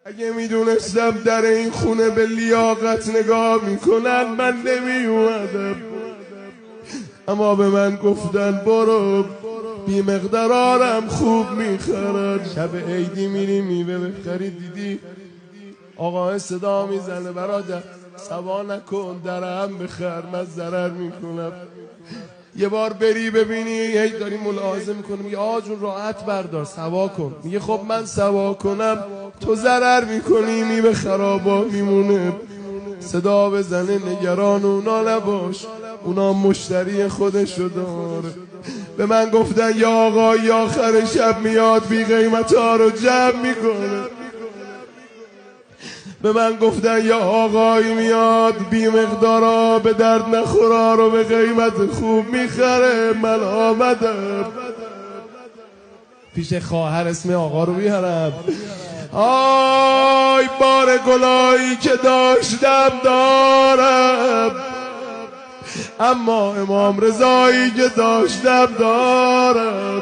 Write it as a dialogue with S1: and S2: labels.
S1: اگه میدونستم در این خونه به لیاقت نگاه میکنن من نمیومدم، اما به من گفتن برو بی مقدارم خوب میخرن. شب عیدی میریم میوه بخری، دیدی آقا صدا میزنه برادر سوا نکن درهم بخر من ضرر میکنم. یه بار بری ببینی هی داری ملاحظه میکنی، میگه آقا جون راحت بردار سوا کن، میگه خب من سوا کنم تو ضرر میکنی میوه خرابا میمونه. صدا بزنه نگران اونا نباش، اونا مشتری خودشو داره. به من گفتن یا آقا یا آخر شب میاد بی قیمت ها رو جمع میکنه. به من گفتن یا آقایی میاد بی مقدارا به درد نخورا رو به قیمت خوب میخره. من آمدم پیش خواهر اسم آقا رو بیارم. آی بار گلایی که داشتم دارم، اما امام رضایی که داشتم دارم.